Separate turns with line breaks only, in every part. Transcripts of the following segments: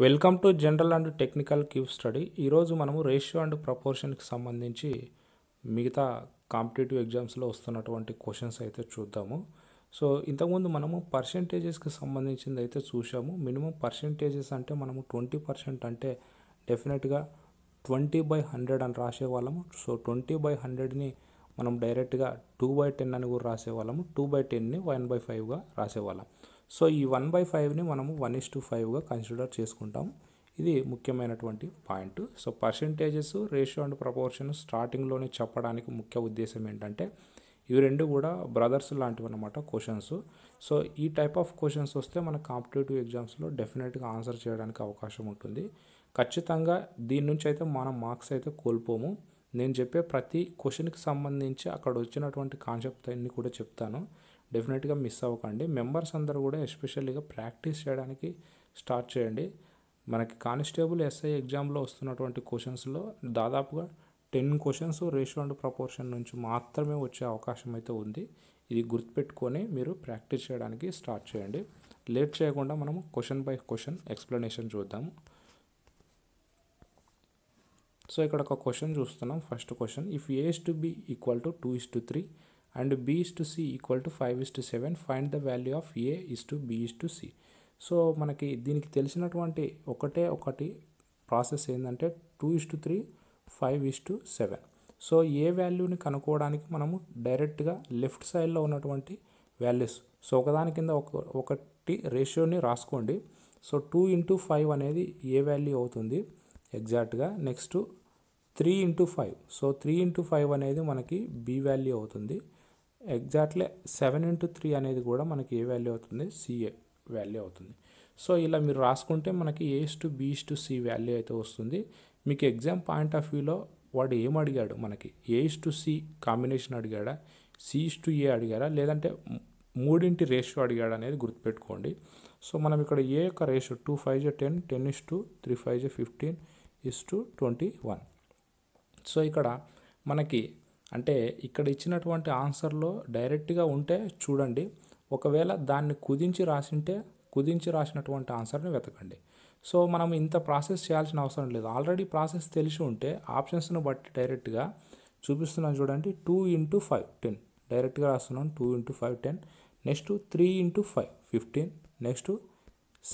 Welcome to general and technical cube study. ఈరోజు మనము ratio and ప్రపోర్షన్కి సంబంధించి మిగతా కాంపిటేటివ్ ఎగ్జామ్స్లో వస్తున్నటువంటి క్వశ్చన్స్ అయితే చూద్దాము. సో ఇంతకుముందు మనము పర్సెంటేజెస్కి సంబంధించింది అయితే చూసాము. మినిమం పర్సెంటేజెస్ అంటే మనము 20% అంటే డెఫినెట్గా 20/100 అని రాసేవాళ్ళము. సో 20/100ని మనం డైరెక్ట్గా 2/10 అని కూడా రాసేవాళ్ళము. 2/10ని 1/5గా రాసేవాళ్ళం. సో ఈ 1/5ని మనము 1:5గా కన్సిడర్ చేసుకుంటాం. ఇది ముఖ్యమైనటువంటి point. So percentages, ratio and proportion స్టార్టింగ్లోనే చెప్పడానికి ముఖ్య ఉద్దేశం ఏంటంటే ఇవి రెండు కూడా బ్రదర్స్ లాంటివి అన్నమాట క్వశ్చన్స్. సో ఈ టైప్ ఆఫ్ క్వశ్చన్స్ వస్తే మన కాంపిటేటివ్ ఎగ్జామ్స్లో డెఫినెట్గా ఆన్సర్ చేయడానికి అవకాశం ఉంటుంది. ఖచ్చితంగా దీని నుంచి అయితే మనం మార్క్స్ అయితే కోల్పోము. నేను చెప్పే ప్రతి క్వశ్చన్కి సంబంధించి అక్కడ వచ్చినటువంటి కాన్సెప్ట్ అన్ని కూడా చెప్తాను. డెఫినెట్గా మిస్ అవ్వకండి. మెంబర్స్ అందరూ కూడా ఎస్పెషల్లీగా ప్రాక్టీస్ చేయడానికి స్టార్ట్ చేయండి. మనకి కానిస్టేబుల్ ఎస్ఐ ఎగ్జామ్లో వస్తున్నటువంటి క్వశ్చన్స్లో దాదాపుగా 10 క్వశ్చన్స్ రేషియో అండ్ ప్రపోర్షన్ నుంచి మాత్రమే వచ్చే అవకాశం అయితే ఉంది. ఇది గుర్తుపెట్టుకొని మీరు ప్రాక్టీస్ చేయడానికి స్టార్ట్ చేయండి. లేట్ చేయకుండా మనము క్వశ్చన్ బై క్వశ్చన్ ఎక్స్ప్లెనేషన్ చూద్దాము. సో ఇక్కడ ఒక క్వశ్చన్ చూస్తున్నాం. First question, if A is to B equal to 2:3 and B is to C equal to 5:7, find the value of A is to B is to C. So మనకి దీనికి తెలిసినటువంటి ఒకటి process ఏంటంటే 2:3 5:7. So ఏ వాల్యూని కనుక్కోవడానికి మనము డైరెక్ట్గా లెఫ్ట్ సైడ్లో ఉన్నటువంటి వాల్యూస్, సో ఒకదాని కింద ఒకటి రేషియోని రాసుకోండి. సో 2:5 అనేది ఏ వాల్యూ అవుతుంది ఎగ్జాక్ట్గా. నెక్స్ట్ 3:5, సో 3:5 అనేది మనకి బి వాల్యూ అవుతుంది. ఎగ్జాక్ట్లీ 7:3 అనేది కూడా మనకి ఏ వాల్యూ అవుతుంది, సిఏ వాల్యూ అవుతుంది. సో ఇలా మీరు రాసుకుంటే మనకి A:B:C వాల్యూ అయితే వస్తుంది. మీకు ఎగ్జామ్ పాయింట్ ఆఫ్ వ్యూలో వాడు ఏం అడిగాడు, మనకి A:C కాంబినేషన్ అడిగాడా, C:A అడిగారా, లేదంటే మూడింటి రేషియో అడిగాడు అనేది గుర్తుపెట్టుకోండి. సో మనం ఇక్కడ ఏ యొక్క రేషియో 2×5 = 10, 10:3×5 = 15:21. సో ఇక్కడ మనకి అంటే ఇక్కడ ఇచ్చినటువంటి ఆన్సర్లో డైరెక్ట్గా ఉంటే చూడండి. ఒకవేళ దాన్ని కుదించి రాసినటువంటి ఆన్సర్ని వెతకండి. సో మనం ఇంత ప్రాసెస్ చేయాల్సిన అవసరం లేదు. ఆల్రెడీ ప్రాసెస్ తెలిసి ఉంటే ఆప్షన్స్ని బట్టి డైరెక్ట్గా చూపిస్తున్నాను చూడండి. 2×5 10 డైరెక్ట్గా రాస్తున్నాను. 2×5 10. నెక్స్ట్ 3×5 15. నెక్స్ట్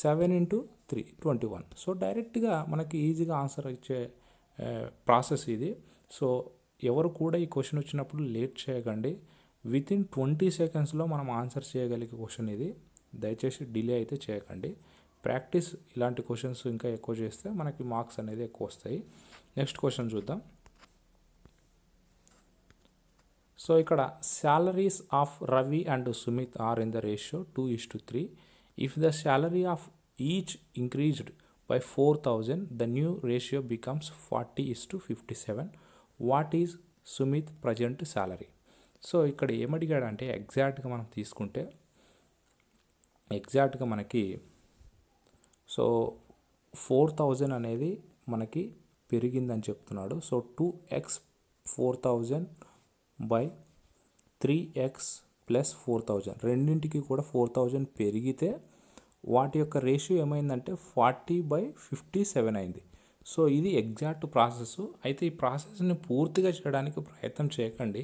7×3 21. సో డైరెక్ట్గా మనకి ఈజీగా ఆన్సర్ ఇచ్చే ప్రాసెస్ ఇది. సో ఎవరు కూడా ఈ క్వశ్చన్ వచ్చినప్పుడు లేట్ చేయకండి. వితిన్ 20 సెకండ్స్లో మనం ఆన్సర్ చేయగలిగే క్వశ్చన్ ఇది. దయచేసి డిలే అయితే చేయకండి. ప్రాక్టీస్ ఇలాంటి క్వశ్చన్స్ ఇంకా ఎక్కువ చేస్తే మనకి మార్క్స్ అనేది ఎక్కువ వస్తాయి. నెక్స్ట్ క్వశ్చన్ చూద్దాం. సో ఇక్కడ salaries of Ravi and Sumit are in the ratio 2:3. If the salary of each increased by 4,000, the new ratio becomes 40:57. What is Sumit present salary? So ఇక్కడ ఏమడిగాడంటే ఎగ్జాక్ట్గా మనం తీసుకుంటే ఎగ్జాక్ట్గా మనకి సో 4,000 అనేది మనకి పెరిగిందని చెప్తున్నాడు. So 2x 4,000 by 3x plus 4,000 రెండింటికి కూడా 4,000 పెరిగితే వాటి యొక్క రేషియో ఏమైందంటే 40/57 అయింది. సో ఇది ఎగ్జాక్ట్ ప్రాసెస్. అయితే ఈ ప్రాసెస్ని పూర్తిగా చేయడానికి ప్రయత్నం చేయకండి.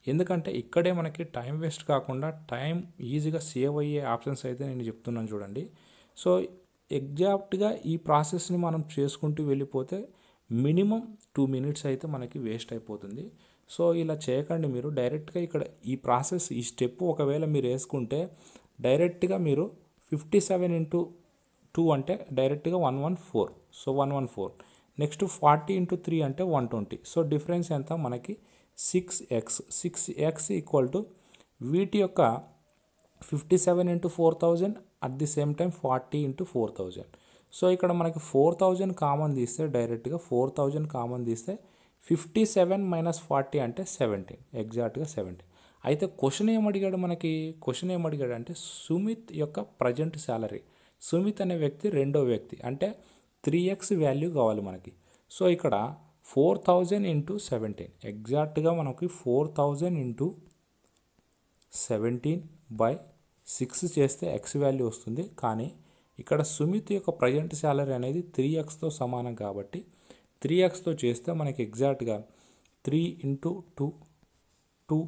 ఎందుకంటే ఇక్కడే మనకి టైం వేస్ట్ కాకుండా టైం ఈజీగా సేవ్ అయ్యే ఆప్షన్స్ అయితే నేను చెప్తున్నాను చూడండి. సో ఎగ్జాక్ట్గా ఈ ప్రాసెస్ని మనం చేసుకుంటూ వెళ్ళిపోతే మినిమం 2 minutes అయితే మనకి వేస్ట్ అయిపోతుంది. సో ఇలా చేయకండి. మీరు డైరెక్ట్గా ఇక్కడ ఈ ప్రాసెస్ ఈ స్టెప్ ఒకవేళ మీరు వేసుకుంటే డైరెక్ట్గా మీరు 57×2 అంటే డైరెక్ట్గా 114. సో 114. నెక్స్ట్ 40×3 అంటే 120. సో డిఫరెన్స్ ఎంత మనకి 6x. 6x ఈక్వల్ టు వీటి యొక్క 57×4,000 at the same time 40×4,000. So ఇక్కడ మనకి 4,000 కామన్ తీస్తే డైరెక్ట్గా 4,000 కామన్ తీస్తే 57 - 40 అంటే 17. ఎగ్జాక్ట్గా 17. అయితే క్వశ్చన్ ఏమడిగాడు అంటే సుమిత్ యొక్క ప్రజెంట్ శాలరీ. సుమిత్ అనే వ్యక్తి రెండో వ్యక్తి అంటే 3x వాల్యూ కావాలి మనకి. సో ఇక్కడ 4,000 × 17 ఎగ్జాక్ట్గా మనకి 4,000 × 17/6 చేస్తే x వాల్యూ వస్తుంది. కానీ ఇక్కడ సుమిత్ యొక్క ప్రజెంట్ శాలరీ అనేది 3x సమానం కాబట్టి 3xతో చేస్తే మనకి ఎగ్జాక్ట్గా 3 ఇంటూ 2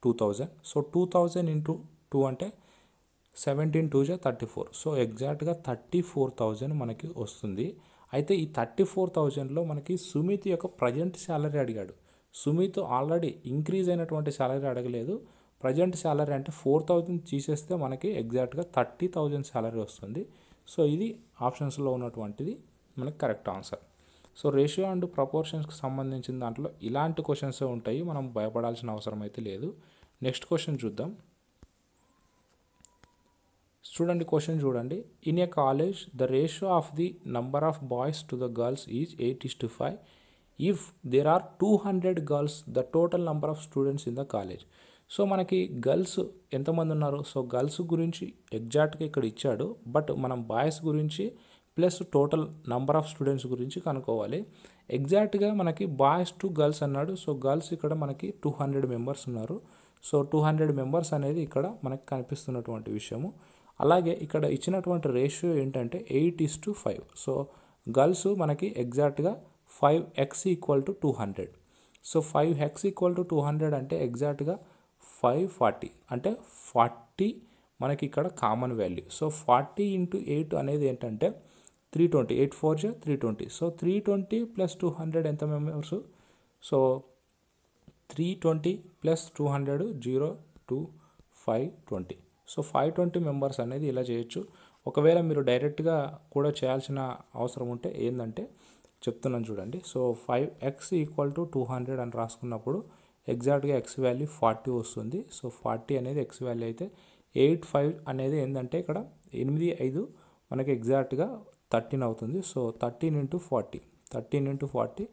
2000. సో 2000 ఇంటూ 2 అంటే 17 2 34. సో ఎగ్జాక్ట్గా 34,000 మనకి వస్తుంది. అయితే ఈ 34,000లో మనకి సుమిత్ యొక్క ప్రజెంట్ శాలరీ అడిగాడు. సుమిత్ ఆల్రెడీ ఇంక్రీజ్ అయినటువంటి శాలరీ అడగలేదు. ప్రజెంట్ శాలరీ అంటే 4,000 తీసేస్తే మనకి ఎగ్జాక్ట్గా 30,000 శాలరీ వస్తుంది. సో ఇది ఆప్షన్స్లో ఉన్నటువంటిది మనకి correct answer. So ratio and ప్రపోర్షన్స్కి సంబంధించిన దాంట్లో ఇలాంటి క్వశ్చన్స్ ఉంటాయి, మనం భయపడాల్సిన అవసరం అయితే లేదు. నెక్స్ట్ క్వశ్చన్ చూద్దాం. చూడండి క్వశ్చన్ చూడండి. In a college the ratio of the number of boys to the girls is 8:5. If there are 200 girls the total number of students in the college. So మనకి గర్ల్స్ ఎంతమంది ఉన్నారు? So girls గురించి ఎగ్జాక్ట్గా ఇక్కడ ఇచ్చాడు, but మనం boys గురించి plus total number of students గురించి కనుక్కోవాలి. ఎగ్జాక్ట్గా మనకి బాయ్స్ టు గర్ల్స్ అన్నాడు. సో గర్ల్స్ ఇక్కడ మనకి 200 మెంబర్స్ ఉన్నారు. సో 200 మెంబర్స్ అనేది ఇక్కడ మనకి కనిపిస్తున్నటువంటి విషయము. అలాగే ఇక్కడ ఇచ్చినటువంటి రేషియో ఏంటంటే 8:5. సో గర్ల్స్ మనకి ఎగ్జాక్ట్గా 5x = 200. సో 5x = 200 అంటే ఎగ్జాక్ట్గా 540 అంటే 40 మనకి ఇక్కడ కామన్ వాల్యూ. సో 40 × 8 అనేది ఏంటంటే 320. 8 4 320. సో 320 + 200 ఎంత మెంబర్స్? సో 320 + 200 0 2 520. సో 520 మెంబర్స్ అనేది ఇలా చేయొచ్చు. ఒకవేళ మీరు డైరెక్ట్గా కూడా చేయాల్సిన అవసరం ఉంటే ఏంటంటే చెప్తున్నాను చూడండి. సో 5x = 200 అని రాసుకున్నప్పుడు ఎగ్జాక్ట్గా x వాల్యూ 40 వస్తుంది. సో 40 అనేది x వాల్యూ అయితే 85 అనేది ఏంటంటే ఇక్కడ 8 5 మనకి ఎగ్జాక్ట్గా 13 అవుతుంది. సో 13 × 40 13 × 40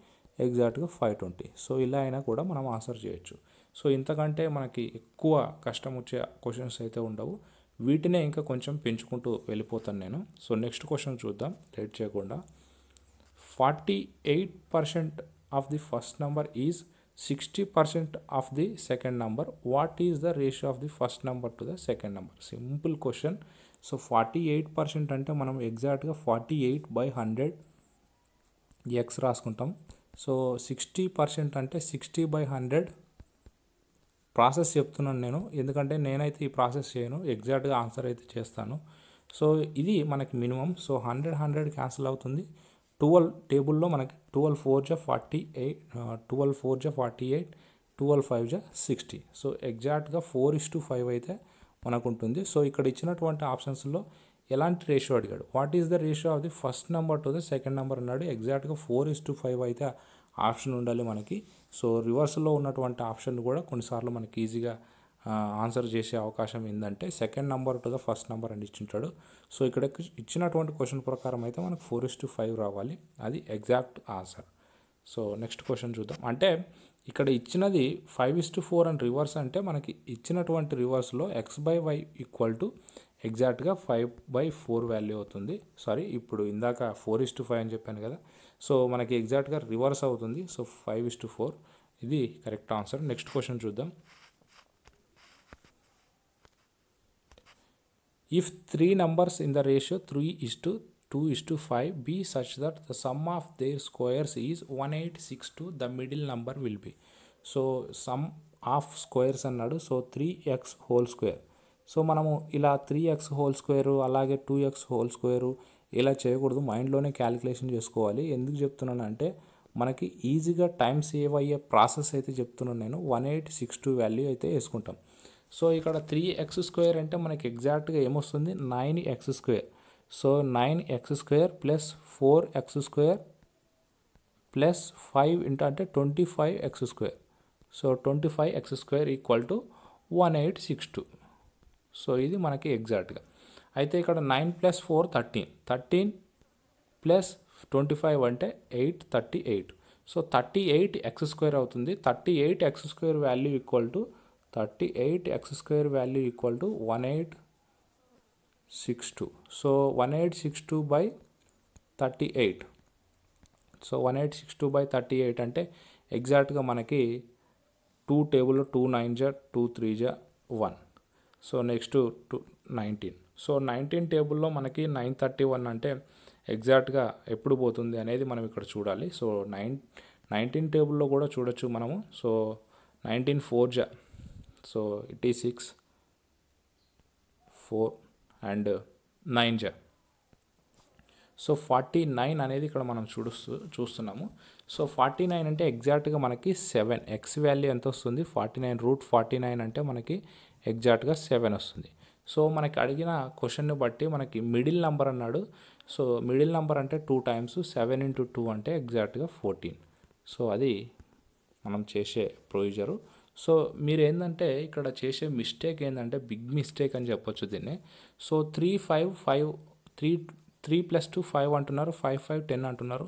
ఎగ్జాక్ట్గా 520. సో ఇలా అయినా కూడా మనం ఆన్సర్ చేయొచ్చు. సో ఇంతకంటే మనకి ఎక్కువ కష్టం వచ్చే క్వశ్చన్స్ అయితే ఉండవు, వీటినే ఇంకా కొంచెం పెంచుకుంటూ వెళ్ళిపోతాను నేను. సో నెక్స్ట్ క్వశ్చన్ చూద్దాం లేట్ చేయకుండా. 48% of the first number is 60% of the second number. What is the ratio of the first number to the second number? Simple question. So 48% అంటే మనం ఎగ్జాక్ట్గా 48/100 x రాసుకుంటాం. సో 60% అంటే 60/100. ప్రాసెస్ చెప్తున్నాను నేను, ఎందుకంటే నేనైతే ఈ ప్రాసెస్ చేయను, ఎగ్జాక్ట్గా ఆన్సర్ అయితే చేస్తాను. సో ఇది మనకి మినిమం. సో 100 క్యాన్సిల్ అవుతుంది. 12 టేబుల్లో మనకి 12 4 48, 12 4 48, 12 5 60. సో ఎగ్జాక్ట్గా 4:5 అయితే మనకు ఉంటుంది. సో ఇక్కడ ఇచ్చినటువంటి ఆప్షన్స్లో ఎలాంటి రేషియో అడిగాడు? What is the ratio of the first number to the second number అన్నాడు. ఎగ్జాక్ట్గా 4:5 అయితే ఆప్షన్ ఉండాలి మనకి. సో రివర్స్లో ఉన్నటువంటి ఆప్షన్ కూడా కొన్నిసార్లు మనకి ఈజీగా ఆన్సర్ చేసే అవకాశం ఏంటంటే second number to the first number అని ఇచ్చింటాడు. సో ఇక్కడ ఇచ్చినటువంటి క్వశ్చన్ ప్రకారం అయితే మనకు 4:5 రావాలి, అది exact answer. So next question చూద్దాం. అంటే ఇక్కడ ఇచ్చినది 5:4 అని రివర్స్ అంటే మనకి ఇచ్చినటువంటి రివర్స్లో x/y = ఎగ్జాక్ట్గా 5/4 వాల్యూ అవుతుంది. సారీ, ఇప్పుడు ఇందాక 4:5 అని చెప్పాను కదా, సో మనకి ఎగ్జాక్ట్గా రివర్స్ అవుతుంది. సో 5:4 ఇది కరెక్ట్ ఆన్సర్. నెక్స్ట్ క్వశ్చన్ చూద్దాం. If 3 numbers in the ratio 3:2:5 be such that the sum of their squares is 1862, the middle number will be. So some of squares అన్నాడు. సో 3x² సో మనము ఇలా 3x² అలాగే 2x² ఇలా చేయకూడదు, మైండ్లోనే calculation చేసుకోవాలి. ఎందుకు చెప్తున్నాను అంటే మనకి ఈజీగా టైం సేవ్ అయ్యే ప్రాసెస్ అయితే చెప్తున్నాను నేను. 1862 వాల్యూ అయితే వేసుకుంటాం. సో ఇక్కడ 3x² అంటే మనకి ఎగ్జాక్ట్గా ఏమొస్తుంది? 9x². సో 9x² + 4x² + 5 అంటే 25x². So 25x² = 1862. సో ఇది మనకి ఎగ్జాక్ట్గా. అయితే ఇక్కడ 9 + 4 13, 13 + 25 అంటే 838. సో 38x² అవుతుంది. 38x² value = 1862. సో 1862/38. సో 1862/38 అంటే ఎగ్జాక్ట్గా మనకి 2 టేబుల్లో 2 9 2 3 1. So next 19. సో 19 టేబుల్లో మనకి 931 అంటే ఎగ్జాక్ట్గా ఎప్పుడు పోతుంది అనేది మనం ఇక్కడ చూడాలి. సో 19 టేబుల్లో కూడా చూడొచ్చు మనము. సో 19 4 జా, సో ఇట్ ఈ 6 4 అండ్ 9 జా. సో 49 అనేది ఇక్కడ మనం చూస్తున్నాము. సో 49 అంటే ఎగ్జాక్ట్గా మనకి 7, ఎక్స్ వాల్యూ ఎంత వస్తుంది 49√49 అంటే మనకి ఎగ్జాక్ట్గా 7 వస్తుంది. సో మనకి అడిగిన క్వశ్చన్ని బట్టి మనకి మిడిల్ నెంబర్ అన్నాడు. సో మిడిల్ నెంబర్ అంటే 2 టైమ్స్ 7 × 2 అంటే ఎగ్జాక్ట్గా 14. సో అది మనం చేసే ప్రొసీజరు. సో మీరు ఏంటంటే ఇక్కడ చేసే మిస్టేక్ ఏంటంటే బిగ్ మిస్టేక్ అని చెప్పొచ్చు దీన్ని. సో 3 5 5 3 + 2 5 అంటున్నారు, 5 5 10 అంటున్నారు.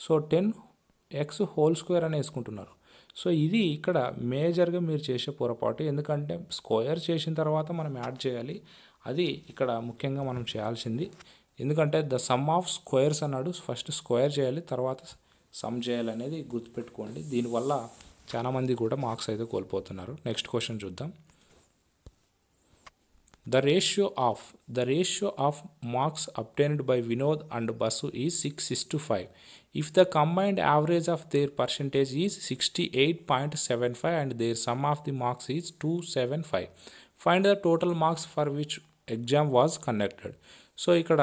సో 10x² అని వేసుకుంటున్నారు. సో ఇది ఇక్కడ మేజర్గా మీరు చేసే పొరపాటు. ఎందుకంటే స్క్వేర్ చేసిన తర్వాత మనం యాడ్ చేయాలి, అది ఇక్కడ ముఖ్యంగా మనం చేయాల్సింది. ఎందుకంటే ద సమ్ ఆఫ్ స్క్వేర్స్ అన్నాడు, ఫస్ట్ స్క్వేర్ చేయాలి తర్వాత సమ్ చేయాలి అనేది గుర్తుపెట్టుకోండి. దీనివల్ల చాలామంది కూడా మార్క్స్ అయితే కోల్పోతున్నారు. నెక్స్ట్ క్వశ్చన్ చూద్దాం. The ratio of marks obtained by Vinod and Basu is 6:5. If the combined average of their percentage is 68.75 and their sum of the marks is 275, find the total marks for which exam was conducted. So ఇక్కడ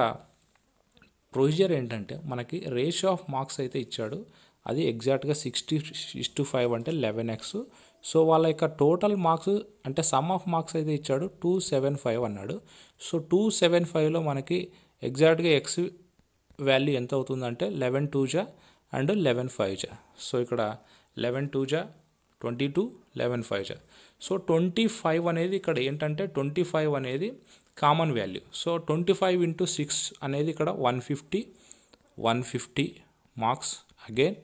procedure ఏంటంటే మనకి ratio of marks అయితే ఇచ్చాడు, అది ఎగ్జాక్ట్గా 60:5 అంటే 11x. So వాళ్ళ యొక్క టోటల్ మార్క్స్ అంటే సమ్ ఆఫ్ మార్క్స్ అయితే ఇచ్చాడు 275 అన్నాడు. సో 275లో మనకి ఎగ్జాక్ట్గా ఎక్స్ వాల్యూ ఎంత అవుతుందంటే 11 2 జా అండ్ 11 5 జా. సో ఇక్కడ 11 2 జా 22, 11 5 జా. సో 25 అనేది ఇక్కడ ఏంటంటే 25 అనేది కామన్ వాల్యూ. సో 25 × 6 అనేది ఇక్కడ 150 marks. Again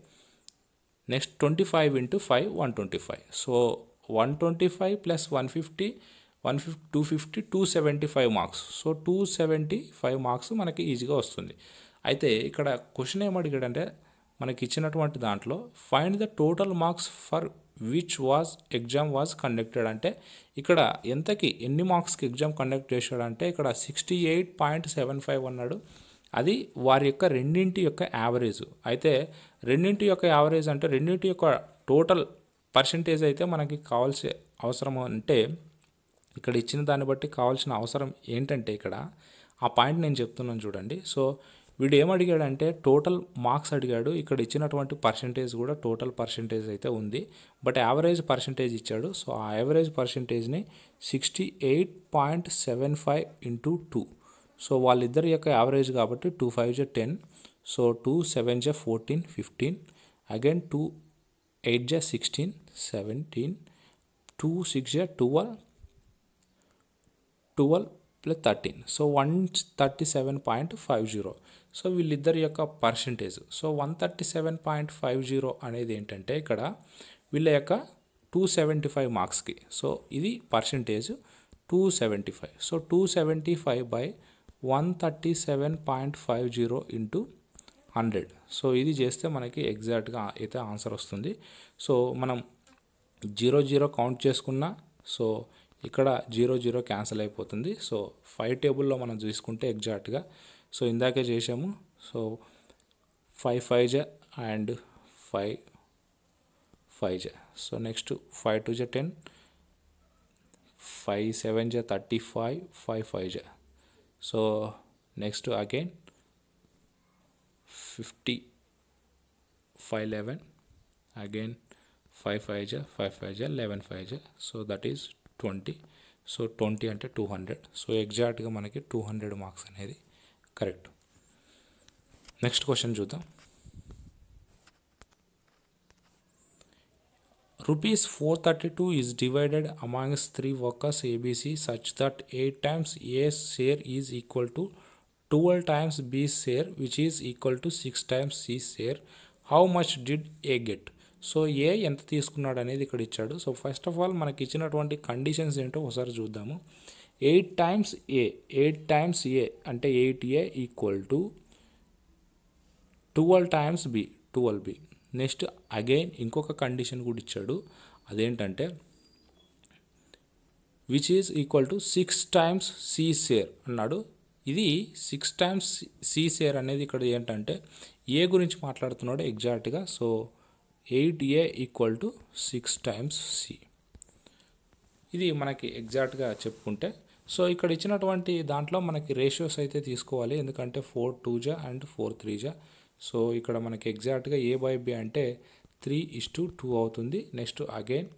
next 25 × 5 125. So 125 + 150 250 275 marks. So 275 marks మనకి ఈజీగా వస్తుంది. అయితే ఇక్కడ క్వశ్చన్ ఏమడిగాడంటే మనకి ఇచ్చినటువంటి దాంట్లో find the total marks for which exam was conducted అంటే ఇక్కడ ఎన్ని మార్క్స్కి ఎగ్జామ్ కండక్ట్ చేశాడంటే ఇక్కడ 68.75 అన్నాడు. అది వారి యొక్క రెండింటి యొక్క యావరేజ్. అయితే రెండింటి యొక్క యావరేజ్ అంటే రెండింటి యొక్క టోటల్ పర్సంటేజ్ అయితే మనకి కావాల్సిన అవసరం అంటే ఇక్కడ ఇచ్చిన దాన్ని బట్టి కావాల్సిన అవసరం ఏంటంటే ఇక్కడ ఆ పాయింట్ నేను చెప్తున్నాను చూడండి. సో వీడు ఏమడిగాడంటే టోటల్ మార్క్స్ అడిగాడు, ఇక్కడ ఇచ్చినటువంటి పర్సంటేజ్ కూడా టోటల్ పర్సంటేజ్ అయితే ఉంది, బట్ యావరేజ్ పర్సంటేజ్ ఇచ్చాడు. సో ఆ యావరేజ్ పర్సంటేజ్ని 68.75 × 2. సో వాళ్ళిద్దరి యొక్క యావరేజ్ కాబట్టి 2 5 జా 10. సో 2 7 జా 14 15. అగైన్ 2 8 జా 16 17. 2 6 జా 12 + 13. సో 137.50. సో వీళ్ళిద్దరి యొక్క పర్సంటేజ్. సో 137.50 అనేది ఏంటంటే ఇక్కడ వీళ్ళ యొక్క 275 మార్క్స్కి. సో ఇది పర్సంటేజ్ 275. సో 275/137.50 × 100. సో ఇది చేస్తే మనకి ఎగ్జాక్ట్గా అయితే ఆన్సర్ వస్తుంది. సో మనం 0 0 కౌంట్ చేసుకున్నా సో ఇక్కడ 0 0 క్యాన్సిల్ అయిపోతుంది. సో 5 టేబుల్లో మనం చూసుకుంటే ఎగ్జాక్ట్గా సో ఇందాకే చేసాము. సో 5 5 జా అండ్ 5 5 జా. సో నెక్స్ట్ 5 2 జా 10, 5 7 జా 35, 5 5 జా. సో నెక్స్ట్ అగైన్ 50 5 11, అగైన్ 5 5 జా 5 5 జా 11 5 జా. So that is 20. సో 20 అంటే 200. సో ఎగ్జాక్ట్గా మనకి 200 మార్క్స్ అనేది కరెక్ట్. నెక్స్ట్ క్వశ్చన్ చూద్దాం. ₹432 is divided amongst 3 workers ABC such that 8 times A's share is equal to 12 times B's share which is equal to 6 times C's share. How much did A get? So A ఎంత తీసుకున్నాడు అనేది ఇక్కడ ఇచ్చాడు. So first of all మనకి ఇచ్చినటువంటి conditions ఏంటో ఒకసారి చూద్దాము. 8 times A అంటే 8A equal to 12 times B 12B. Next again ఇంకొక కండిషన్ కూడా ఇచ్చాడు, అదేంటంటే which is equal to 6 times C share అన్నాడు. ఇది 6 టైమ్స్ సి షేర్ అనేది ఇక్కడ ఏంటంటే ఏ గురించి మాట్లాడుతున్నాడు ఎగ్జాక్ట్గా. So 8A equal to 6 times C, ఇది మనకి ఎగ్జాక్ట్గా చెప్పుకుంటే. సో ఇక్కడ ఇచ్చినటువంటి దాంట్లో మనకి రేషియోస్ అయితే తీసుకోవాలి, ఎందుకంటే 4 2 అండ్ 4 3 సో ఇక్కడ మనకి ఎగ్జాక్ట్గా A/B అంటే 3:2 అవుతుంది. నెక్స్ట్ అగైన్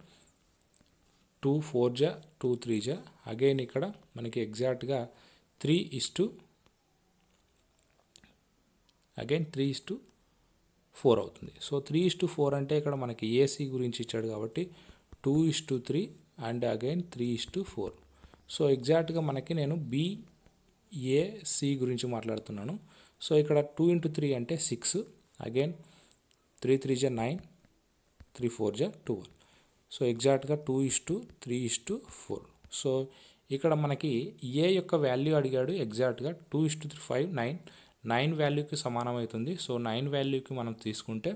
2 4 2 3 అగైన్ ఇక్కడ మనకి ఎగ్జాక్ట్గా 3:4 అవుతుంది. సో 3:4 అంటే ఇక్కడ మనకి ఏసీ గురించి ఇచ్చాడు కాబట్టి 2:3 అండ్ అగైన్ 3:4. సో ఎగ్జాక్ట్గా మనకి నేను BAC గురించి మాట్లాడుతున్నాను. సో ఇక్కడ 2 × 3 అంటే 6, అగైన్ 3 3 9, 3 4 12. సో ఎగ్జాక్ట్గా 2:3:4. సో ఇక్కడ మనకి ఏ యొక్క వాల్యూ అడిగాడు ఎగ్జాక్ట్గా 2:3 5 9 వాల్యూకి సమానమవుతుంది. సో 9 వాల్యూకి మనం తీసుకుంటే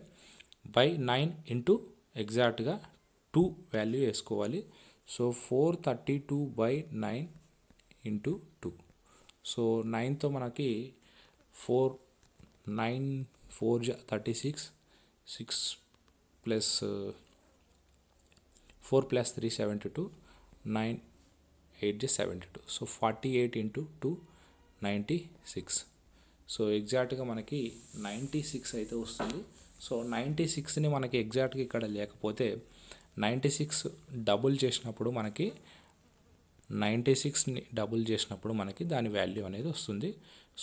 బై 9 ఇంటూ ఎగ్జాక్ట్గా 2 వాల్యూ వేసుకోవాలి. So 432/9 into 2. సో 9తో మనకి 4 9 4 36, 6 ప్లస్ 4 + 3 72, 9 8 72. So 48 into 2 96. సో ఎగ్జాక్ట్గా మనకి 96 అయితే వస్తుంది. సో 96ని మనకి ఎగ్జాక్ట్గా ఇక్కడ లేకపోతే 96 డబుల్ చేసినప్పుడు మనకి 96ని డబుల్ చేసినప్పుడు మనకి దాని వాల్యూ అనేది వస్తుంది.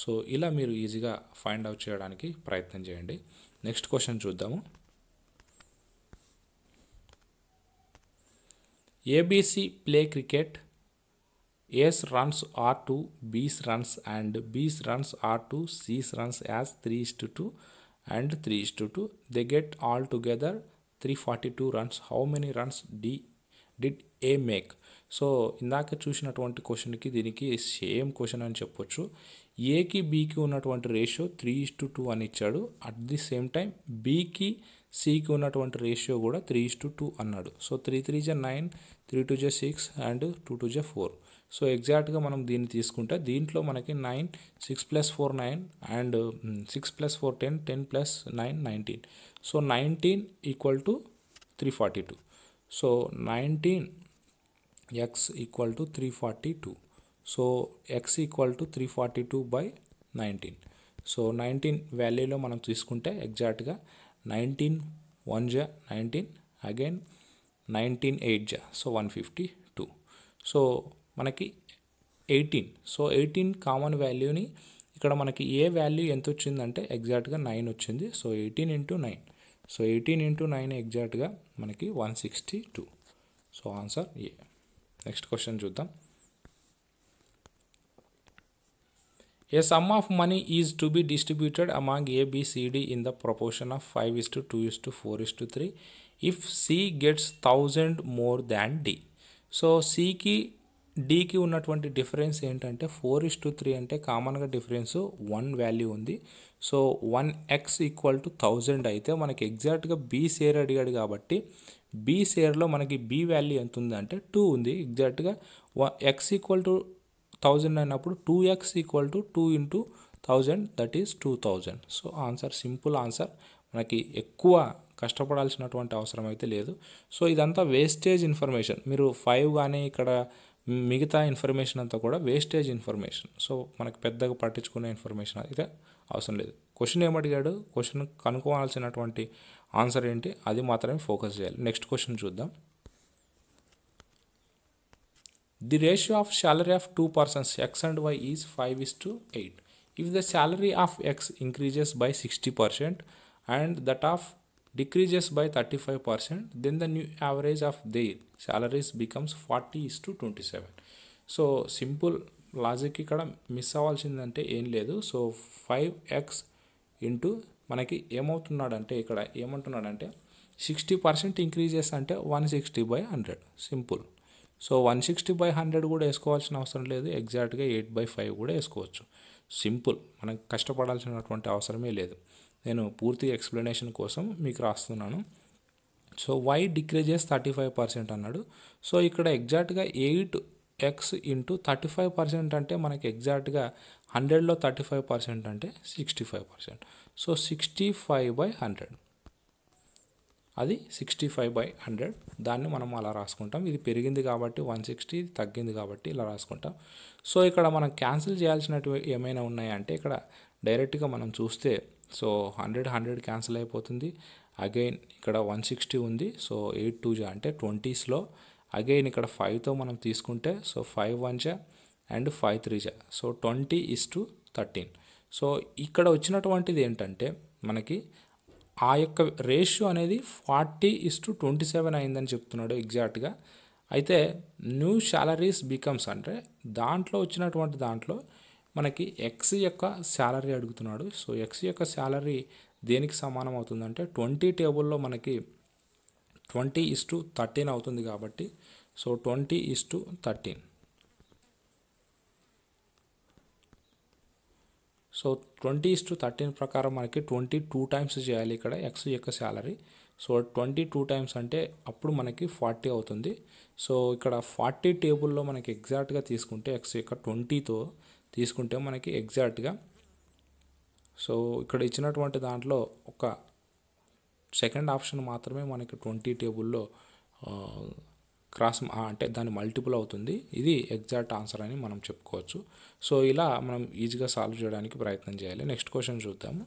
సో ఇలా మీరు ఈజీగా ఫైండ్ అవుట్ చేయడానికి ప్రయత్నం చేయండి. నెక్స్ట్ క్వశ్చన్ చూద్దాము. ABC play cricket. A's runs are to B's runs and B's runs are to C's runs as 3:2 and 3:2. They get all together 342 runs. How many runs did A make? So ఇందాక చూసినటువంటి క్వశ్చన్కి దీనికి same question అని చెప్పొచ్చు. ఏకి బీకి ఉన్నటువంటి ratio 3:2 అని ఇచ్చాడు. అట్ ది సేమ్ టైం బీకి సికి ఉన్నటువంటి రేషియో కూడా 3:2 అన్నాడు. So 3 3 9, 3 2 6 and 2 2 4. సో ఎగ్జాక్ట్గా మనం దీన్ని తీసుకుంటే దీంట్లో మనకి 9 6 + 4 9 and 6 + 4 10 10 + 9 19. So 19 equal to 342. So 19x equal to 342. So x equal to 342/19. So 19 వాల్యూలో మనం తీసుకుంటే ఎగ్జాక్ట్గా 19 1 19, అగైన్ 19 8 సో 152. సో మనకి 18. సో 18 కామన్ వాల్యూని ఇక్కడ మనకి ఏ వాల్యూ ఎంత వచ్చిందంటే ఎగ్జాక్ట్గా 9 వచ్చింది. సో 18 × 9. సో 18 × 9 ఎగ్జాక్ట్గా మనకి 162. సో ఆన్సర్ ఏ. నెక్స్ట్ క్వశ్చన్ చూద్దాం. A sum of money is to be distributed among A, B, C, D in the proportion of 5:2:4:3 if C gets 1000 more than D. So సికి డీకి ఉన్నటువంటి difference ఏంటంటే 4:3 అంటే కామన్గా difference 1 value ఉంది. So 1x equal to 1000 అయితే మనకి ఎగ్జాక్ట్గా be share అడిగాడు కాబట్టి బీ షేర్లో మనకి బీ వాల్యూ ఎంత ఉంది అంటే 2 ఉంది. ఎగ్జాక్ట్గా x ఈక్వల్ టు 1000 అయినప్పుడు 2x equal to 2 × 1000 that is 2000. So answer simple answer, మనకి ఎక్కువ కష్టపడాల్సినటువంటి అవసరం అయితే లేదు. సో ఇదంతా వేస్టేజ్ ఇన్ఫర్మేషన్. మీరు 5 కానీ ఇక్కడ మిగతా ఇన్ఫర్మేషన్ అంతా కూడా వేస్టేజ్ ఇన్ఫర్మేషన్. సో మనకి పెద్దగా పట్టించుకునే ఇన్ఫర్మేషన్ అయితే అవసరం లేదు. క్వశ్చన్ ఏమడిగాడు, క్వశ్చన్ కనుక్కోవాల్సినటువంటి ఆన్సర్ ఏంటి అది మాత్రమే ఫోకస్ చేయాలి. నెక్స్ట్ క్వశ్చన్ చూద్దాం. The ratio of salary of 2 persons x and y is 5:8. If the salary of x increases by 60% and that of decreases by 35%, then the new average of their salaries becomes 40:27. So simple logic ఇక్కడ miss అవ్వాల్సిందంటే ఏం లేదు. So 5x into మనకి ఏమవుతున్నాడంటే ఇక్కడ ఏమంటున్నాడంటే 60% increases అంటే 160/100 simple. So 160/100 కూడా వేసుకోవాల్సిన అవసరం లేదు, ఎగ్జాక్ట్గా 8/5 కూడా వేసుకోవచ్చు. సింపుల్, మనకు కష్టపడాల్సినటువంటి అవసరమే లేదు. నేను పూర్తి ఎక్స్ప్లెనేషన్ కోసం మీకు రాస్తున్నాను. సో y డిక్రీజెస్ 35% అన్నాడు. సో ఇక్కడ ఎగ్జాక్ట్గా 8 ఎక్స్ ఇంటూ 35% అంటే మనకి ఎగ్జాక్ట్గా 100లో 35% అంటే 65%. సో 65/100, అది 65/100. దాన్ని మనం అలా రాసుకుంటాం. ఇది పెరిగింది కాబట్టి 160, తగ్గింది కాబట్టి ఇలా రాసుకుంటాం. సో ఇక్కడ మనం క్యాన్సిల్ చేయాల్సినవి ఏమైనా ఉన్నాయంటే ఇక్కడ డైరెక్ట్గా మనం చూస్తే సో 100 క్యాన్సిల్ అయిపోతుంది. అగైన్ ఇక్కడ 160 ఉంది. సో 8 2 అంటే 20స్లో. అగైన్ ఇక్కడ 5తో మనం తీసుకుంటే సో 5 1 అండ్ 5 3 సో 20:13. సో ఇక్కడ వచ్చినటువంటిది ఏంటంటే మనకి ఆ యొక్క రేషియో అనేది 40:27 అయిందని చెప్తున్నాడు ఎగ్జాక్ట్గా. అయితే న్యూ శాలరీస్ బికమ్స్ అంటే దాంట్లో వచ్చినటువంటి దాంట్లో మనకి ఎక్స్ యొక్క శాలరీ అడుగుతున్నాడు. సో ఎక్స్ యొక్క శాలరీ దేనికి సమానం అవుతుందంటే 20 టేబుల్లో మనకి 20:13 అవుతుంది కాబట్టి సో 20:13. సో 20:13 ప్రకారం మనకి 22 టైమ్స్ చేయాలి ఇక్కడ ఎక్స్ యొక్క శాలరీ. సో 22 టైమ్స్ అంటే అప్పుడు మనకి 40 అవుతుంది. సో ఇక్కడ 40 టేబుల్లో మనకి ఎగ్జాక్ట్గా తీసుకుంటే ఎక్స్ యొక్క 20తో తీసుకుంటే మనకి ఎగ్జాక్ట్గా సో ఇక్కడ ఇచ్చినటువంటి దాంట్లో ఒక సెకండ్ ఆప్షన్ మాత్రమే మనకి 20 టేబుల్లో క్రాస్ అంటే దాని మల్టిపుల్ అవుతుంది. ఇది ఎగ్జాక్ట్ ఆన్సర్ అని మనం చెప్పుకోవచ్చు. సో ఇలా మనం ఈజీగా సాల్వ్ చేయడానికి ప్రయత్నం చేయాలి. నెక్స్ట్ క్వశ్చన్ చూద్దాము.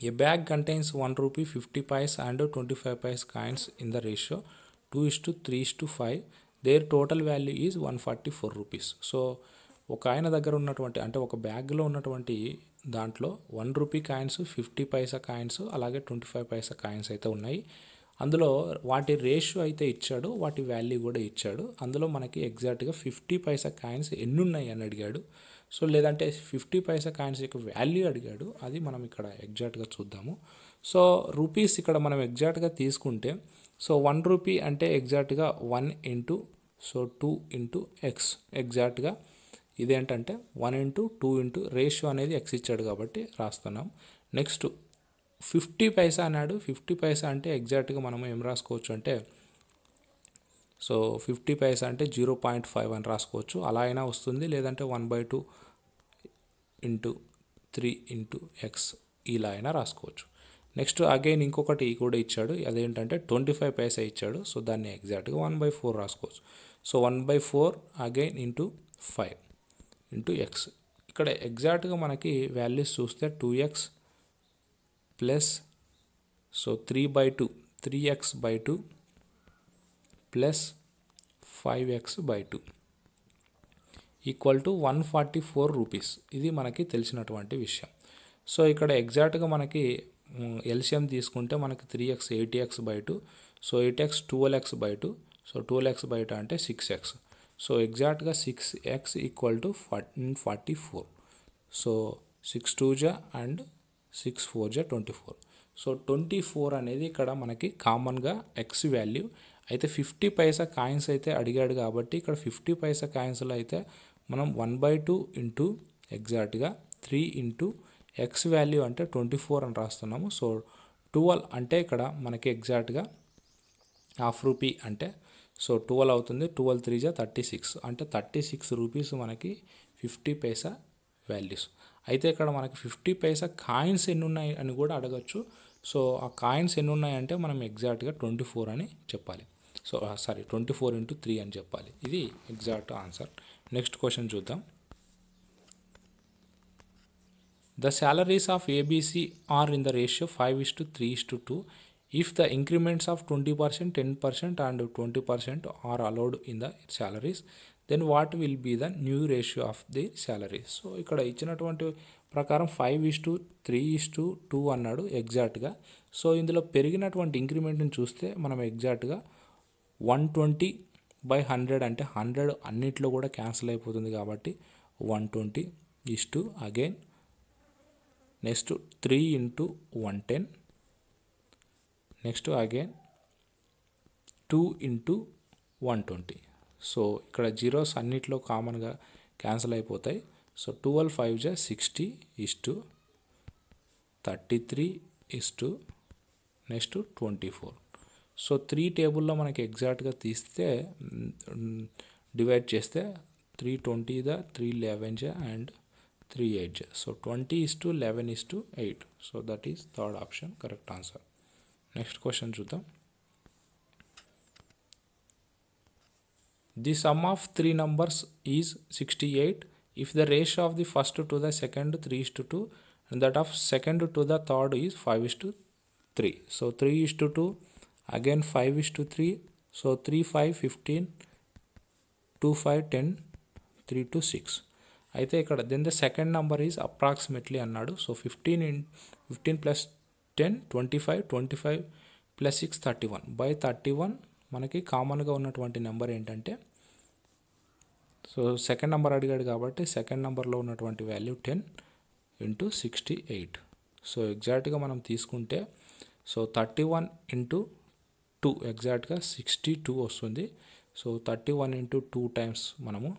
A bag contains 1 rupee 50 paise and 25 paise coins in the ratio 2:3:5. Their total value is 144 rupees. So ఒక ఆయన దగ్గర ఉన్నటువంటి అంటే ఒక బ్యాగ్లో ఉన్నటువంటి దాంట్లో 1 రూపీ కాయిన్స్, 50 పైసా కాయిన్స్, అలాగే 25 పైసా కాయిన్స్ అయితే ఉన్నాయి. అందులో వాటి రేషియో అయితే ఇచ్చాడు, వాటి వాల్యూ కూడా ఇచ్చాడు. అందులో మనకి ఎగ్జాక్ట్గా 50 పైసా కాయిన్స్ ఎన్ని ఉన్నాయి అని అడిగాడు. సో లేదంటే 50 పైసా కాయిన్స్ యొక్క వాల్యూ అడిగాడు. అది మనం ఇక్కడ ఎగ్జాక్ట్గా చూద్దాము. సో రూపీస్ ఇక్కడ మనం ఎగ్జాక్ట్గా తీసుకుంటే సో 1 రూపీ అంటే ఎగ్జాక్ట్గా 1 ఇంటూ సో 2 ఇంటూ ఎక్స్. ఎగ్జాక్ట్గా ఇదేంటంటే 1 ఇంటూ 2 ఇంటూ రేషియో అనేది ఎక్స్ ఇచ్చాడు కాబట్టి రాస్తున్నాం. నెక్స్ట్ 50 పైసా అన్నాడు. 50 పైసా అంటే ఎగ్జాక్ట్గా మనం ఏం రాసుకోవచ్చు అంటే సో 50 పైసా అంటే 0.5 అని రాసుకోవచ్చు. అలా అయినా వస్తుంది. లేదంటే 1/2 ఇంటూ 3 ఇంటూ ఎక్స్ ఇలా అయినా రాసుకోవచ్చు. నెక్స్ట్ అగైన్ ఇంకొకటి కూడా ఇచ్చాడు. అదేంటంటే 25 పైసా ఇచ్చాడు. సో దాన్ని ఎగ్జాక్ట్గా 1/4 రాసుకోవచ్చు. So 1/4 again into 5 into X. ఇక్కడ ఎగ్జాక్ట్గా మనకి వాల్యూస్ చూస్తే 2x plus so 3/2 3x/2 plus 5x/2 equal to 144 rupees. ఇది మనకి తెలిసినటువంటి విషయం. సో ఇక్కడ ఎగ్జాక్ట్గా మనకి ఎల్సిఎం తీసుకుంటే మనకి 3x 8x/2. So 8x 12x/2. So 12x/2 అంటే 6x. సో ఎగ్జాక్ట్గా 6x equal to 44. So 6 2 and 6 4 24. So 24 అనేది ఇక్కడ మనకి కామన్గా ఎక్స్ వాల్యూ. అయితే 50 పైసా కాయిన్స్ అయితే అడిగాడు కాబట్టి ఇక్కడ 50 పైసా కాయిన్స్లో అయితే మనం 1/2 ఇంటూ ఎగ్జాక్ట్గా 3 ఇంటూ ఎక్స్ వాల్యూ అంటే 24 అని రాస్తున్నాము. సో 12 అంటే ఇక్కడ మనకి ఎగ్జాక్ట్గా హాఫ్ రూపీ అంటే సో 12 అవుతుంది. 12 3 36 అంటే 36 రూపీస్ మనకి 50 పైసా వాల్యూస్. అయితే ఇక్కడ మనకి 50 పైసా కాయిన్స్ ఎన్ని ఉన్నాయి అని కూడా అడగచ్చు. సో ఆ కాయిన్స్ ఎన్ని ఉన్నాయంటే మనం ఎగ్జాక్ట్గా 24 అని చెప్పాలి. సో 24 ఇంటూ 3 అని చెప్పాలి. ఇది ఎగ్జాక్ట్ ఆన్సర్. నెక్స్ట్ క్వశ్చన్ చూద్దాం. The salaries of ABC are in the ratio 5:3:2. If the increments of 20%, 10% and 20% are allowed in the salaries, then what will be the new ratio of the salaries? So ఇక్కడ ఇచ్చినటువంటి ప్రకారం 5:3:2 అన్నాడు ఎగ్జాక్ట్గా. So ఇందులో పెరిగినటువంటి ఇంక్రిమెంట్ని చూస్తే మనం ఎగ్జాక్ట్గా 120/100 అంటే 100 అన్నిట్లో కూడా క్యాన్సిల్ అయిపోతుంది కాబట్టి 120 again next 3 into 110. Next again 2 into 120. So ఇక్కడ జీరోస్ అన్నిట్లో కామన్గా క్యాన్సిల్ అయిపోతాయి. So 12 5 60 33 next 24. సో 3 టేబుల్లో మనకి ఎగ్జాక్ట్గా తీస్తే డివైడ్ చేస్తే 3 20 3 11 and 3 8. So 20:11:8. So that is third option correct answer. Next question చూద్దాం. The sum of three numbers is 68 if the ratio of the first to the second 3:2 and that of second to the third is 5:3. So 3:2 again 5:3. So 3 5 15 2 5 10 3 to 6. అయితే ఇక్కడ then the second number is approximately అన్నాడు. So 15 plus 10 25 plus 6 31 by 31 మనకి కామన్గా ఉన్నటువంటి number ఏంటంటే, so second number అడిగాడు కాబట్టి second నెంబర్లో ఉన్నటువంటి వాల్యూ 10 ఇంటూ 68. సో ఎగ్జాక్ట్గా మనం తీసుకుంటే సో 31 ఇంటూ 2 ఎగ్జాక్ట్గా 62 వస్తుంది. సో 31 ఇంటూ 2 టైమ్స్ మనము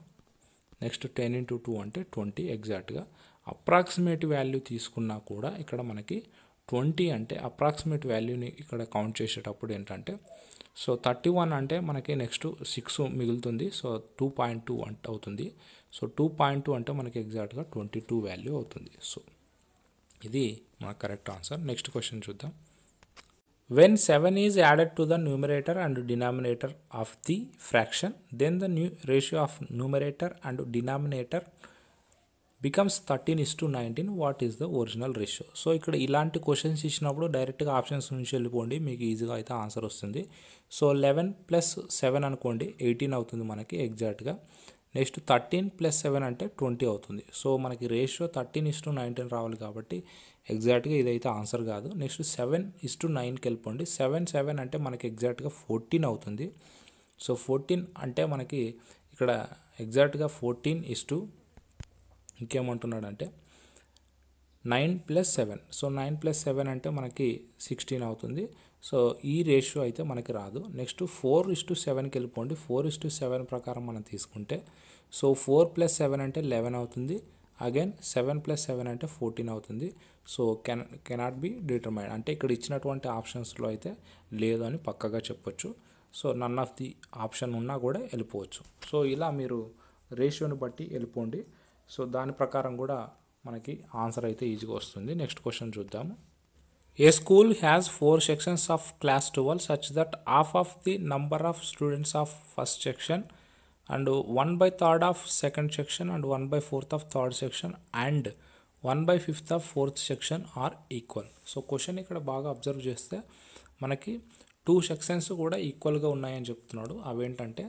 నెక్స్ట్ 10 ఇంటూ 2 అంటే 20. ఎగ్జాక్ట్గా అప్రాక్సిమేట్ వాల్యూ తీసుకున్నా కూడా ఇక్కడ మనకి 20 అంటే అప్రాక్సిమేట్ వాల్యూని ఇక్కడ కౌంట్ చేసేటప్పుడు ఏంటంటే, సో 31 అంటే మనకి నెక్స్ట్ 6 మిగులుతుంది. సో 2.2 అంటే అవుతుంది. సో 2.2 అంటే మనకి ఎగ్జాక్ట్గా 22 వాల్యూ అవుతుంది. సో ఇది మన కరెక్ట్ ఆన్సర్. నెక్స్ట్ క్వశ్చన్ చూద్దాం. When 7 is added to the numerator and denominator of the fraction, then the new ratio of numerator and denominator becomes 13:19. What is the original ratio? So ఇక్కడ ఇలాంటి questions ఇచ్చినప్పుడు డైరెక్ట్గా options నుంచి వెళ్ళిపోండి, మీకు ఈజీగా అయితే ఆన్సర్ వస్తుంది. సో 11 ప్లస్ 7 అనుకోండి 18 అవుతుంది మనకి ఎగ్జాక్ట్గా. నెక్స్ట్ 13 ప్లస్ 7 అంటే 20 అవుతుంది. సో మనకి రేషియో 13:19 రావాలి కాబట్టి ఎగ్జాక్ట్గా ఇదైతే ఆన్సర్ కాదు. నెక్స్ట్ 7:9కి వెళ్ళిపోండి. 7 అంటే మనకి ఎగ్జాక్ట్గా 14 అవుతుంది. సో 14 అంటే మనకి ఇక్కడ ఎగ్జాక్ట్గా 14 ఇంకేమంటున్నాడంటే 9 ప్లస్ 7. సో 9 ప్లస్ 7 అంటే మనకి 16 అవుతుంది. సో ఈ రేషియో అయితే మనకి రాదు. నెక్స్ట్ 4:7కి వెళ్ళిపోండి. 4:7 ప్రకారం మనం తీసుకుంటే సో 4 ప్లస్ 7 అంటే 11 అవుతుంది. అగైన్ 7 ప్లస్ 7 అంటే 14 అవుతుంది. సో కెనాట్ బి డిటర్మైన్ అంటే ఇక్కడ ఇచ్చినటువంటి ఆప్షన్స్లో అయితే లేదు అని పక్కగా చెప్పొచ్చు. So none of the option ఉన్నా కూడా వెళ్ళిపోవచ్చు. సో ఇలా మీరు రేషియోని బట్టి వెళ్ళిపోండి. సో దాని ప్రకారం కూడా మనకి ఆన్సర్ అయితే ఈజీగా వస్తుంది. నెక్స్ట్ క్వశ్చన్ చూద్దాము. A school has 4 sections of class 12 such that half of the number of students of first section and 1/3 of second section and 1/4 of third section and 1/5 of fourth section are equal. So question ఇక్కడ బాగా observe చేస్తే మనకి 2 sections కూడా ఈక్వల్గా ఉన్నాయని చెప్తున్నాడు. అవేంటంటే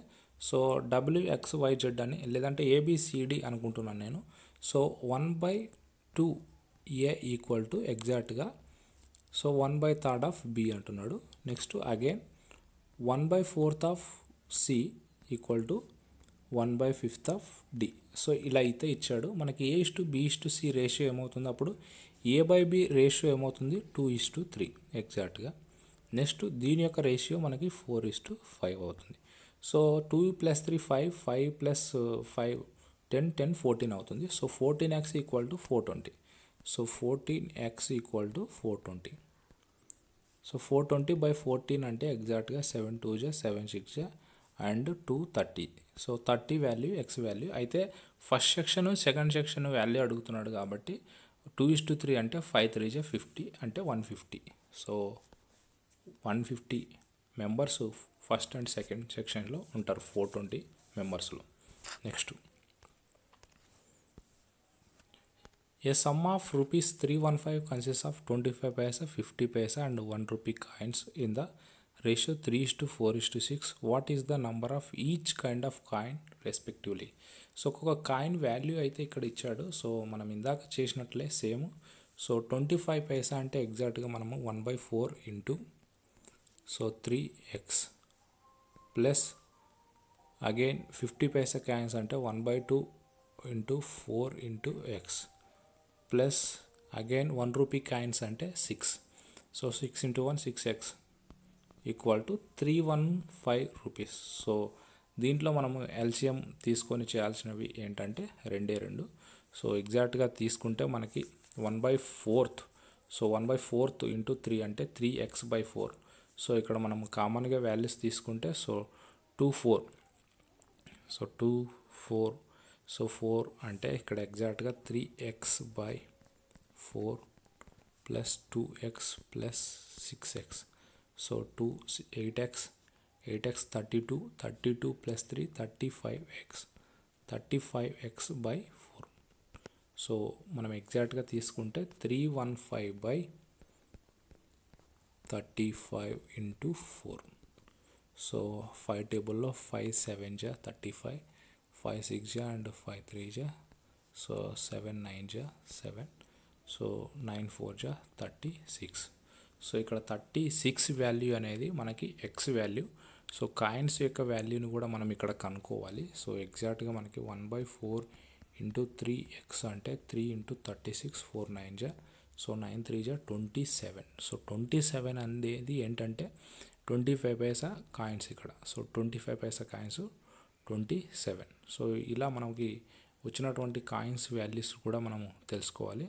so WXYZ అని లేదంటే ABCD అనుకుంటున్నాను నేను. సో 1/2 A ఈక్వల్ టు ఎగ్జాక్ట్గా సో 1/3 ఆఫ్ B అంటున్నాడు. Next again 1/4 of C equal to 1/5 of D. So ఇలా అయితే ఇచ్చాడు. మనకి A:B:C రేషియో ఏమవుతుంది, అప్పుడు A/B రేషియో ఏమవుతుంది 2:3 ఎగ్జాక్ట్గా. నెక్స్ట్ దీని యొక్క రేషియో మనకి 4:5 అవుతుంది. సో 2 + 3 5 5 + 5 10 14 అవుతుంది. So 14x equal to 420. So 14x equal to 420. So 420/14 అంటే ఎగ్జాక్ట్గా 7 2 7 6 and 2 30. So 30 value x value అయితే first section second section value అడుగుతున్నాడు కాబట్టి 2:3 అంటే 5 3 50 అంటే 150. So 150 members first and second సెక్షన్లో ఉంటారు 420 మెంబర్స్లో. Next a sum of ₹315 consists of 25 paisa, 50 paisa and 1 rupee coins in the ratio 3:4:6. What is the number of each kind of coin respectively? So ఒక coin value అయితే ఇక్కడ ఇచ్చాడు. So మనం ఇందాక చేసినట్లే సేమ్. సో 25 పైసా అంటే ఎగ్జాక్ట్గా మనము 1/4 into so 3x plus again 50 పైసా కాయిన్స్ అంటే 1/2 into 4 into X plus again 1 rupee coins అంటే 6. So 6 into 1 6x equal to 315 rupees. So దీంట్లో మనము ఎల్సిఎం తీసుకొని చేయాల్సినవి ఏంటంటే 2. సో ఎగ్జాక్ట్గా తీసుకుంటే మనకి 1/4. సో 1/4 ఇంటూ 3 అంటే 3x/4. సో ఇక్కడ మనం కామన్గా వాల్యూస్ తీసుకుంటే సో 2 4, సో 2 4, సో 4 అంటే ఇక్కడ ఎగ్జాక్ట్గా 3x/4 plus 2x plus 6x, so 8x 32 plus 3 35x/4. So మనం ఎగ్జాక్ట్గా తీసుకుంటే 315/35 ఇంటూ 4. సో 5 టేబుల్లో 5 7 జా 35, 5 6 జా అండ్ 5 3 జా, సో 7 9 జా 7, సో 9 4 జా 36. సో ఇక్కడ 36 వాల్యూ అనేది మనకి ఎక్స్ వాల్యూ. సో కాయిన్స్ యొక్క వాల్యూని కూడా మనం ఇక్కడ కనుక్కోవాలి. సో ఎగ్జాక్ట్గా మనకి 1/4 ఇంటూ 3x అంటే 3 ఇంటూ 36, 4 9 జా, సో 9 3 జా 27. సో 27 అనేది ఏంటంటే 25 పైసా కాయిన్స్ ఇక్కడ. సో 25 పైసా కాయిన్స్ 27. సో ఇలా మనకి వచ్చినటువంటి కాయిన్స్ వాల్యూస్ కూడా మనము తెలుసుకోవాలి.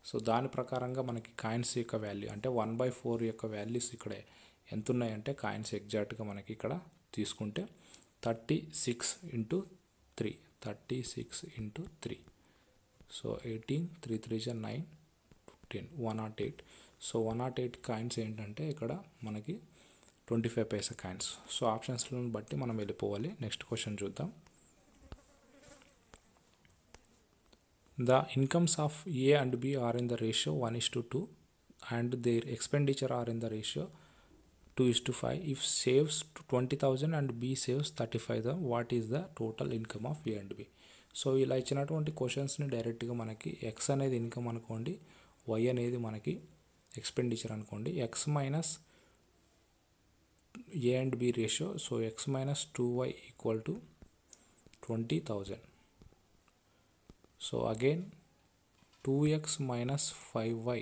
సో దాని ప్రకారంగా మనకి కాయిన్స్ యొక్క వాల్యూ అంటే 1/4 యొక్క వాల్యూస్ ఇక్కడ ఎంత ఉన్నాయంటే కాయిన్స్ ఎగ్జాక్ట్గా మనకి ఇక్కడ తీసుకుంటే 36 ఇంటూ 3, 36 ఇంటూ 3, సో 18, 3 3 జా 9, 15, 108. సో 108 కాయిన్స్ ఏంటంటే ఇక్కడ మనకి 25 పైసా కాయిన్స్. సో ఆప్షన్స్లను బట్టి మనం వెళ్ళిపోవాలి. నెక్స్ట్ క్వశ్చన్ చూద్దాం. The incomes of A and B are in the ratio 1:2 and their expenditure are in the ratio 2:5. If saves 20,000 and B saves 35,000, what is the total income of A and B? So ఇలా ఇచ్చినటువంటి క్వశ్చన్స్ని డైరెక్ట్గా మనకి X అనేది income అనుకోండి, why అనేది మనకి expenditure అనుకోండి. X minus A and B ratio, so X minus 2y equal to 20,000. So again 2x minus 5y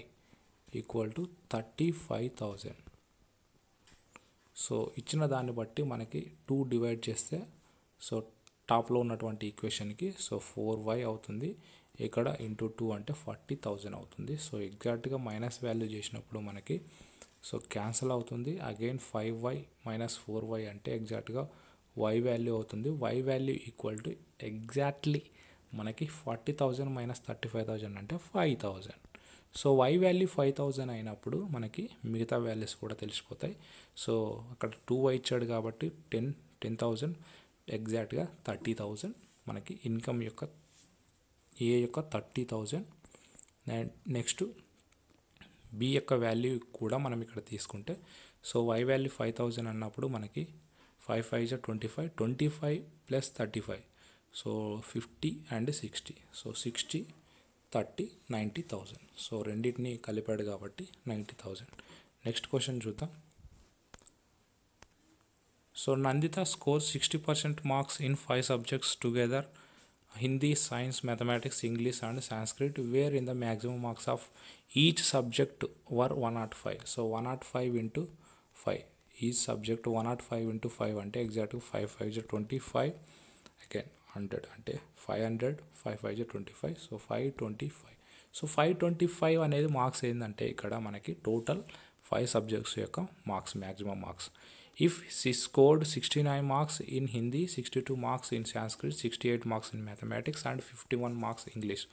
equal to 35,000. So ఇచ్చిన దాన్ని బట్టి మనకి 2 డివైడ్ చేస్తే సో టాప్లో ఉన్నటువంటి ఈక్వేషన్కి సో 4y అవుతుంది. ఇక్కడ ఇంటూ 2 అంటే 40,000 అవుతుంది. సో ఎగ్జాక్ట్గా మైనస్ వాల్యూ చేసినప్పుడు మనకి సో క్యాన్సిల్ అవుతుంది. అగైన్ 5y మైనస్ 4y అంటే ఎగ్జాక్ట్గా y వాల్యూ అవుతుంది. y value equal to exactly మనకి 40,000 మైనస్ 35,000 అంటే 5,000. సో y వాల్యూ 5,000 అయినప్పుడు మనకి మిగతా వాల్యూస్ కూడా తెలిసిపోతాయి. సో అక్కడ 2y ఇచ్చాడు కాబట్టి 10,000 ఎగ్జాక్ట్గా 30,000 మనకి ఇన్కమ్ యొక్క ఏ యొక్క 30,000. అండ్ నెక్స్ట్ బి యొక్క వాల్యూ కూడా మనం ఇక్కడ తీసుకుంటే సో y వాల్యూ 5,000 అన్నప్పుడు మనకి 5 5 జా 25, 25 plus 35, so 50 and 60, so 60 30 90,000. So రెండింటిని కలిపాడు కాబట్టి 90,000. నెక్స్ట్ క్వశ్చన్ చూద్దాం. So Nandita score 60% marks in 5 subjects together, Hindi, Science, Mathematics, English and Sanskrit, where in the maximum marks of each subject were 105. So 105 into 5, each subject 105 into 5 అంటే ఎగ్జాక్ట్గా 5 5 జా 25, again 100 అంటే 500, 5 5 జా 25, so 525. So 525 అనేది marks ఏంటంటే ఇక్కడ మనకి టోటల్ 5 సబ్జెక్ట్స్ యొక్క marks, maximum marks. If she scored 69 marks in Hindi, 62 marks in Sanskrit, 68 marks in Mathematics and 51 marks English.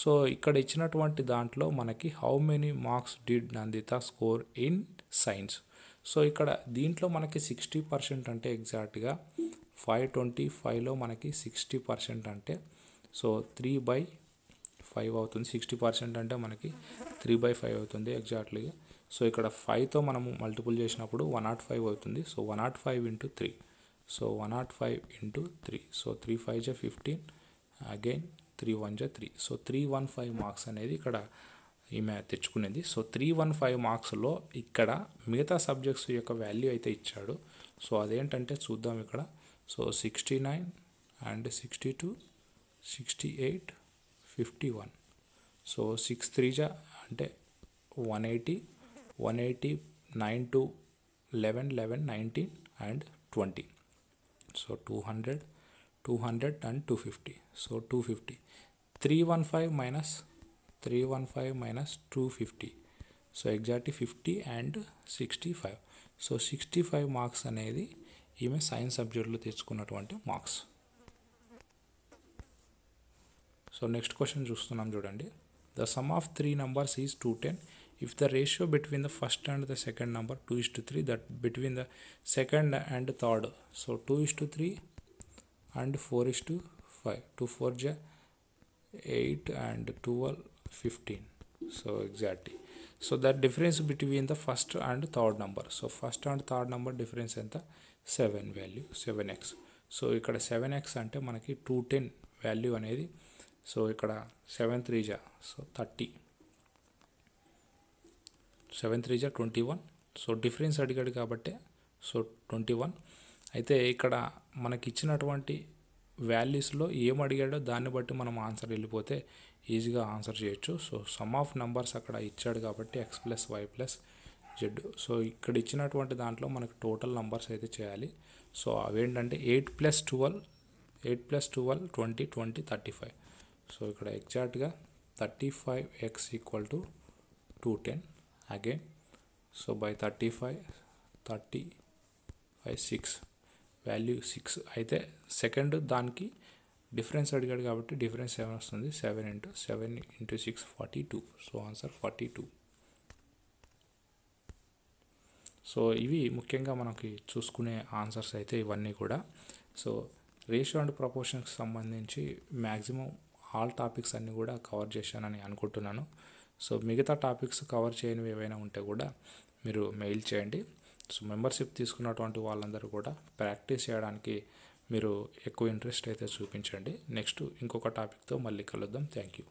So ఇక్కడ ఇచ్చినటువంటి దాంట్లో మనకి how many marks did Nandita score in science. So ఇక్కడ దీంట్లో మనకి 60% అంటే ఎగ్జాక్ట్గా 525లో మనకి 60% అంటే సో 3/5 అవుతుంది. 60% అంటే మనకి 3/5 అవుతుంది ఎగ్జాక్ట్లీగా. సో ఇక్కడ 5తో మనము మల్టిపుల్ చేసినప్పుడు 105 అవుతుంది. So 105 into 3, so 105 into 3, so 3 5 జా 15, అగైన్ 3 1 జా 3, సో 315 మార్క్స్ అనేది ఇక్కడ ఈమె తెచ్చుకునేది. సో 315 మార్క్స్లో ఇక్కడ మిగతా సబ్జెక్ట్స్ యొక్క వాల్యూ అయితే ఇచ్చాడు. సో అదేంటంటే చూద్దాం ఇక్కడ. సో 69 అండ్ 62, 68, 51, సో 6 3 జా అంటే 180, 9 to 11 11 19 and 20, so 200 and 250, so 250. 315 minus 250, so exactly 50 and 65. So 65 marks అనేది ఈమె సైన్స్ సబ్జెక్టులో తెచ్చుకున్నటువంటి మార్క్స్. సో నెక్స్ట్ క్వశ్చన్ చూస్తున్నాం చూడండి. The sum of 3 numbers is 210 if the ratio between the first and the second number 2:3, that between the second and third, so 2:3 and 4:5, 2 4 ja 8 and 12 15. So exactly, so that difference between the first and third number, so first and third number difference ఎంత 7 value 7x. So ఇక్కడ 7x అంటే మనకి 210 value అనేది, so ఇక్కడ 7 3 ja so 30, 7 3 ja 21. So difference అడిగాడు కాబట్టి so 21. అయితే ఇక్కడ మనకి ఇచ్చినటువంటి వాల్యూస్లో ఏం అడిగాడో దాన్ని బట్టి మనం ఆన్సర్ వెళ్ళిపోతే ఈజీగా ఆన్సర్ చేయొచ్చు. సో సమ్ ఆఫ్ నంబర్స్ అక్కడ ఇచ్చాడు కాబట్టి x + y + z. సో ఇక్కడ ఇచ్చినటువంటి దాంట్లో మనకు టోటల్ నంబర్స్ అయితే చేయాలి. సో అవేంటంటే 8 + 12 20 20 35. సో ఇక్కడ ఎగ్జాక్ట్గా 35x = 210 again. So by 35 6 value 6. అయితే సెకండ్ దానికి డిఫరెన్స్ అడిగాడు కాబట్టి డిఫరెన్స్ 7 వస్తుంది. 7 × 7 × 6 42. So answer 42. సో ఇవి ముఖ్యంగా మనకి చూసుకునే ఆన్సర్స్ అయితే ఇవన్నీ కూడా. సో రేషియో అండ్ ప్రపోర్షన్కి సంబంధించి మ్యాక్సిమం ఆల్ టాపిక్స్ అన్నీ కూడా కవర్ చేశానని అనుకుంటున్నాను. సో మిగతా టాపిక్స్ కవర్ చేయనివి ఏవైనా ఉంటే కూడా మీరు మెయిల్ చేయండి. సో మెంబర్షిప్ తీసుకున్నటువంటి వాళ్ళందరూ కూడా ప్రాక్టీస్ చేయడానికి మీరు ఎక్కువ ఇంట్రెస్ట్ అయితే చూపించండి. నెక్స్ట్ ఇంకొక టాపిక్తో మళ్ళీ కలుద్దాం. Thank you.